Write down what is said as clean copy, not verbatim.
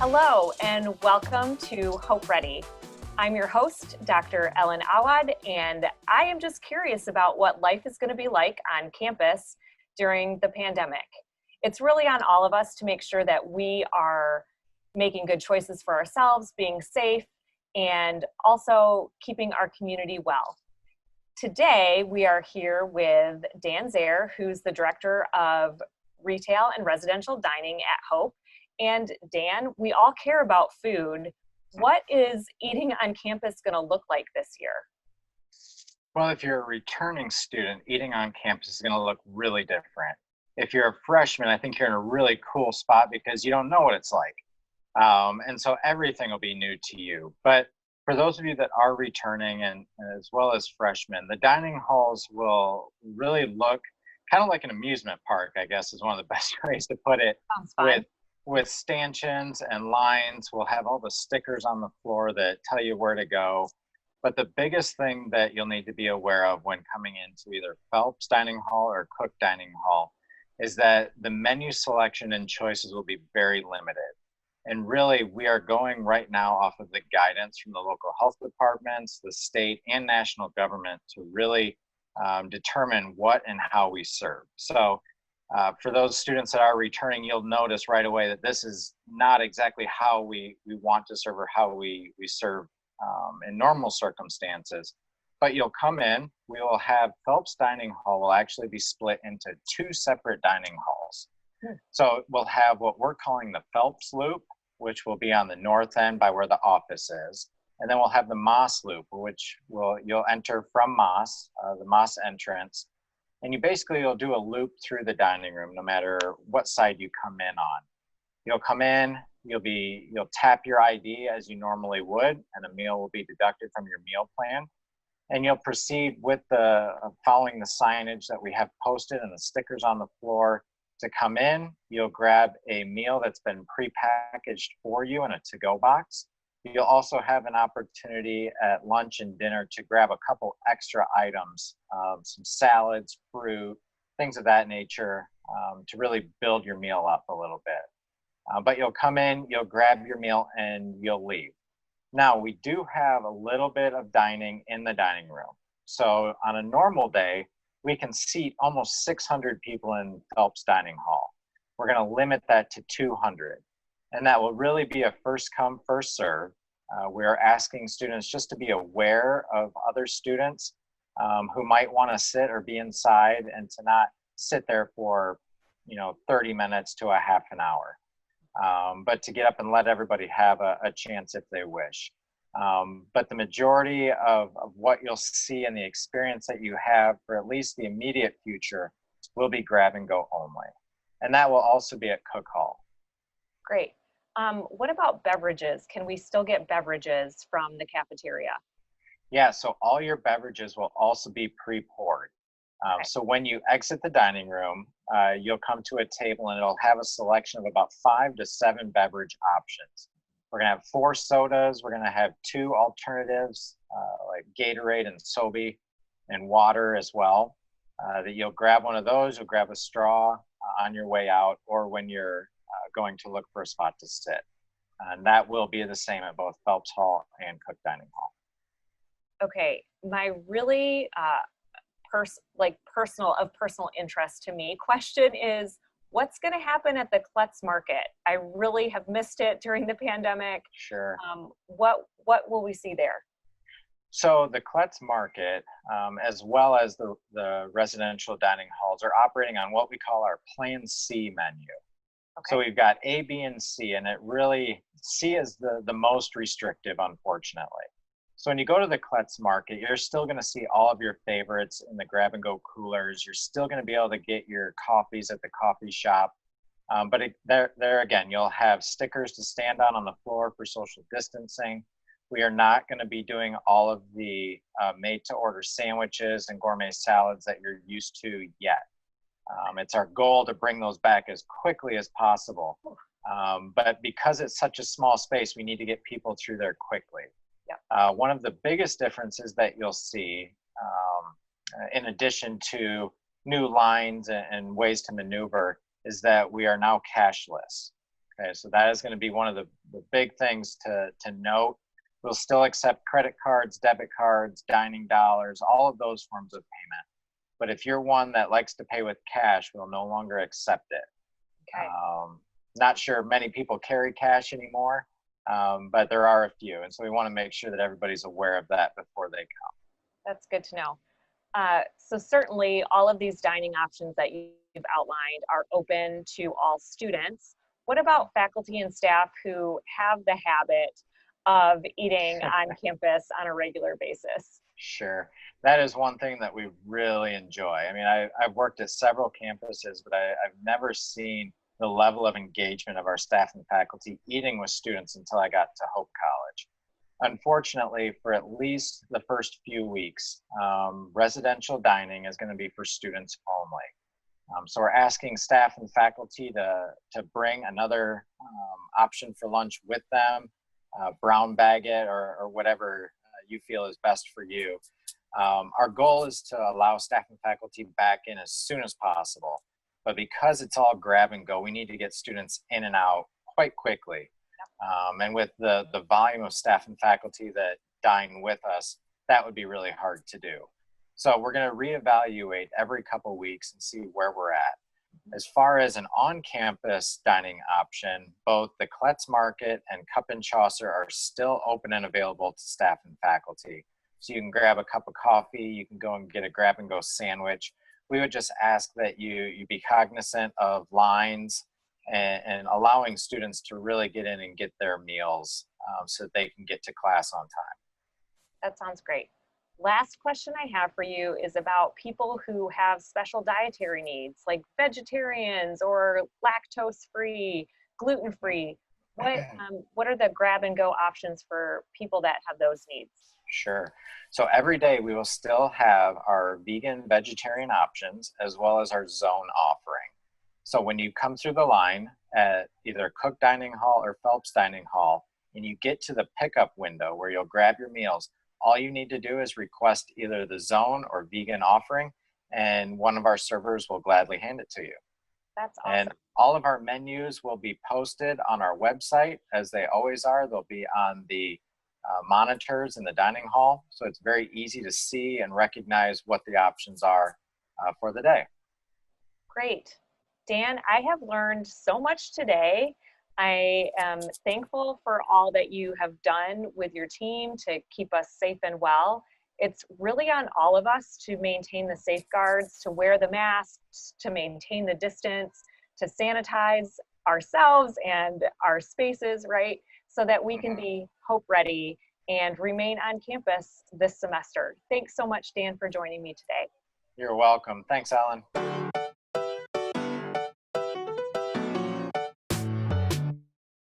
Hello, and welcome to Hope Ready. I'm your host, Dr. Ellen Awad, and I am just curious about what life is going to be like on campus during the pandemic. It's really on all of us to make sure that we are making good choices for ourselves, being safe, and also keeping our community well. Today, we are here with Dan Zaire, who's the Director of Retail and Residential Dining at Hope. And Dan, we all care about food. What is eating on campus going to look like this year? Well, if you're a returning student, eating on campus is going to look really different. If you're a freshman, I think you're in a really cool spot because you don't know what it's like. And so everything will be new to you. But for those of you that are returning and as well as freshmen, the dining halls will really look kind of like an amusement park, I guess is one of the best ways to put it. Sounds fun. With stanchions and lines. We'll have all the stickers on the floor that tell you where to go. But the biggest thing that you'll need to be aware of when coming into either Phelps Dining Hall or Cook Dining Hall is that the menu selection and choices will be very limited. And really, we are going right now off of the guidance from the local health departments, the state and national government to really determine what and how we serve. So for those students that are returning, you'll notice right away that this is not exactly how we want to serve or how we serve in normal circumstances. But you'll come in, we will have Phelps Dining Hall will actually be split into two separate dining halls. So we'll have what we're calling the Phelps Loop, which will be on the north end by where the office is. And then we'll have the Moss Loop, which you'll enter from Moss, the Moss entrance. And you'll do a loop through the dining room, no matter what side you come in on. You'll come in, you'll tap your ID as you normally would, and a meal will be deducted from your meal plan. And you'll proceed with following the signage that we have posted and the stickers on the floor to come in. You'll grab a meal that's been prepackaged for you in a to-go box. You'll also have an opportunity at lunch and dinner to grab a couple extra items, some salads, fruit, things of that nature, to really build your meal up a little bit. But you'll come in, you'll grab your meal, and you'll leave. Now, we do have a little bit of dining in the dining room. So on a normal day, we can seat almost 600 people in Phelps Dining Hall. We're going to limit that to 200. And that will really be a first come, first serve. We're asking students just to be aware of other students who might want to sit or be inside and to not sit there for 30 minutes to a half an hour, but to get up and let everybody have a chance if they wish. But the majority of what you'll see and the experience that you have for at least the immediate future will be grab and go only. And that will also be at Cook Hall. Great. What about beverages? Can we still get beverages from the cafeteria? Yeah, so all your beverages will also be pre-poured. Okay. So when you exit the dining room, you'll come to a table and it'll have a selection of about 5 to 7 beverage options. We're gonna have 4 sodas. We're gonna have 2 alternatives like Gatorade and Sobe and water as well. That you'll grab one of those, you'll grab a straw on your way out or when you're going to look for a spot to sit. And that will be the same at both Phelps Hall and Cook Dining Hall. Okay, my really personal interest to me question is what's going to happen at the Klutz Market? I really have missed it during the pandemic. Sure. What will we see there? So the Klutz Market, as well as the residential dining halls, are operating on what we call our Plan C menu. Okay. So we've got A, B, and C, and C is the most restrictive, unfortunately. So when you go to the Klutz Market, you're still going to see all of your favorites in the grab-and-go coolers. You're still going to be able to get your coffees at the coffee shop. But there again, you'll have stickers to stand on the floor for social distancing. We are not going to be doing all of the made-to-order sandwiches and gourmet salads that you're used to yet. It's our goal to bring those back as quickly as possible. But because it's such a small space, we need to get people through there quickly. Yeah. One of the biggest differences that you'll see, in addition to new lines and ways to maneuver, is that we are now cashless. Okay, so that is going to be one of the big things to note. We'll still accept credit cards, debit cards, dining dollars, all of those forms of payment. But if you're one that likes to pay with cash, we'll no longer accept it. Okay. Not sure many people carry cash anymore, but there are a few. And so we want to make sure that everybody's aware of that before they come. That's good to know. So certainly all of these dining options that you've outlined are open to all students. What about faculty and staff who have the habit of eating on campus on a regular basis? Sure. That is one thing that we really enjoy. I mean, I've worked at several campuses, but I've never seen the level of engagement of our staff and faculty eating with students until I got to Hope College. Unfortunately, for at least the first few weeks, residential dining is going to be for students only. So we're asking staff and faculty to bring another option for lunch with them, brown bag it, or whatever you feel is best for you. Our goal is to allow staff and faculty back in as soon as possible. But because it's all grab and go, we need to get students in and out quite quickly. And with the volume of staff and faculty that dine with us, that would be really hard to do. So we're going to reevaluate every couple weeks and see where we're at. As far as an on-campus dining option, both the Kletz Market and Cup and Chaucer are still open and available to staff and faculty. So you can grab a cup of coffee, you can go and get a grab-and-go sandwich. We would just ask that you be cognizant of lines and allowing students to really get in and get their meals so that they can get to class on time. That sounds great. Last question I have for you is about people who have special dietary needs, like vegetarians or lactose-free, gluten-free. What are the grab-and-go options for people that have those needs? Sure. So every day we will still have our vegan, vegetarian options as well as our zone offering. So when you come through the line at either Cook Dining Hall or Phelps Dining Hall, and you get to the pickup window where you'll grab your meals, all you need to do is request either the zone or vegan offering, and one of our servers will gladly hand it to you. That's awesome. And all of our menus will be posted on our website, as they always are. They'll be on the monitors in the dining hall, so it's very easy to see and recognize what the options are for the day. Great. Dan, I have learned so much today. I am thankful for all that you have done with your team to keep us safe and well. It's really on all of us to maintain the safeguards, to wear the masks, to maintain the distance, to sanitize ourselves and our spaces, right? So that we can be hope ready and remain on campus this semester. Thanks so much, Dan, for joining me today. You're welcome. Thanks, Alan.